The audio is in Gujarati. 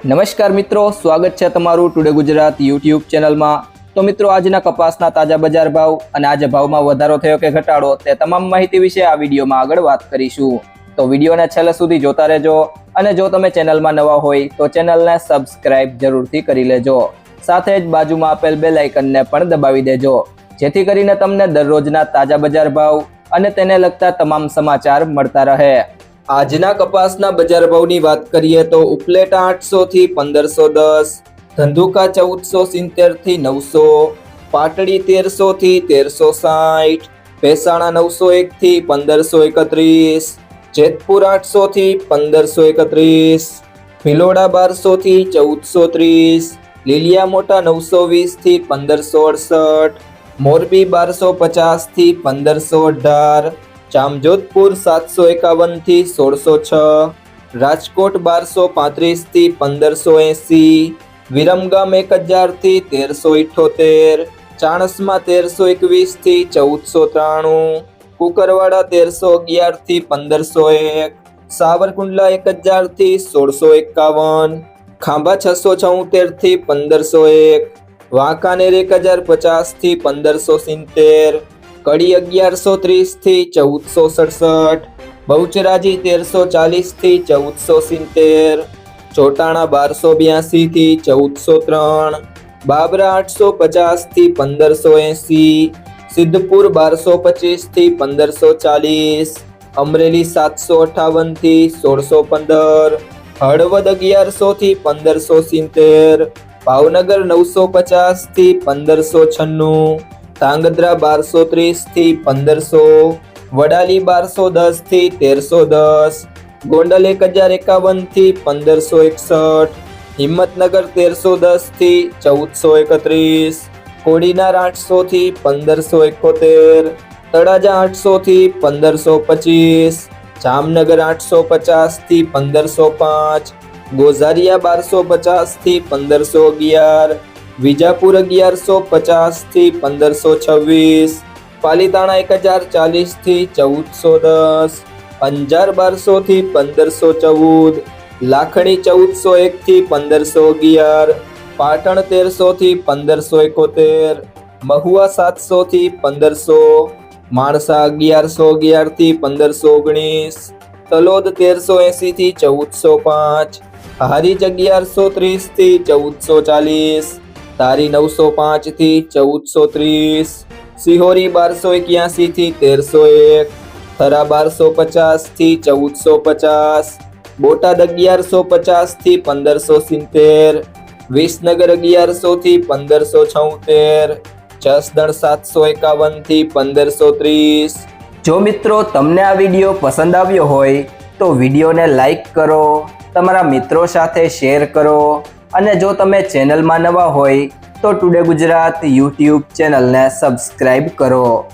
નમસ્કાર મિત્રો, સ્વાગત છે તમારું ટુડે ગુજરાત યુટ્યુબ ચેનલમાં। તો મિત્રો, આજના કપાસના તાજા બજાર ભાવ અને આજે ભાવમાં વધારો થયો કે ઘટાડો તે તમામ માહિતી વિશે આ વિડીયોમાં આગળ વાત કરીશું। તો વિડીયોને છેલ્લે સુધી જોતા રહેજો અને જો તમે ચેનલમાં નવા હોય તો ચેનલને સબસ્ક્રાઇબ જરૂરથી કરી લેજો। સાથે જ બાજુમાં આપેલ બેલ આઇકનને પણ દબાવી દેજો જેથી કરીને તમને દરરોજના તાજા બજાર ભાવ અને તેને લગતા તમામ સમાચાર મળતા રહે। આજના કપાસના બજાર ભાવની વાત કરીએ તો ઉપલેટા 800 થી 1510, ધંધુકા 1470 થી 900, પાટડી 1300 થી 1360, ભેસાણા 901 થી 1531, જેતપુર 800 થી 1531, ભિલોડા 1200 થી 1430, લીલિયા મોટા 920 થી 1568, મોરબી 1250 થી 1518, જામજોધપુર 751 થી 1606, રાજકોટ 1235 થી 1580, વિરમગામ 1000 થી 1378, ચાણસ્મા 1321 થી 1493, કુકરવાડા 1311 થી 1501, સાવરકુંડલા 1000 થી 1651, ખાંભા 674 થી 1501, વાંકાનેર 1050 થી 1570, કડી 1130 થી 1467, બહુચરાજી 1340 થી 1470, ચોટાણા 1282 થી 1403, બાબરા 850 થી 1580, સિદ્ધપુર 1225 થી 1540, અમરેલી 758 થી 1615, હળવદ 1100 થી 1570, ભાવનગર 950 થી 1596, ધાંગધ્રા 1230 થી 1500, વડાલી 1210 થી 1310, ગોંડલ 1051 થી 1561, હિંમતનગર 1310 થી 1431, કોડીનાર 800 થી 1571, તળાજા 800 થી 1525, જામનગર 850 થી 1505, ગોઝારિયા 1250 થી 1511, વિજાપુર 1150 થી 1526, પાલીતાણા 1040 થી 1410, અંજાર 1200 થી 1514, લાખણી 1401 થી 1511, પાટણ 1300 થી 1571, મહુવા 700 થી 1500, માણસા 1111 થી 1519, તલોદ 1380 થી 1405, હારીજ 1130 થી 1440, ધારી 905 થી 1430, સિહોરી 1281 થી 1301, થરા 1250 થી 1450, બોટાદ 1150 થી 1570, વિસનગર 1100 થી 1576, જસદણ 751 થી 1530। જો મિત્રો તમને આ વિડીયો પસંદ આવ્યો હોય તો વિડીયોને લાઈક કરો, તમારા મિત્રો સાથે શેર કરો અને જો તમે ચેનલમાં નવા હોય તો ટુડે ગુજરાત યુટ્યુબ ચેનલને સબસ્ક્રાઇબ કરો।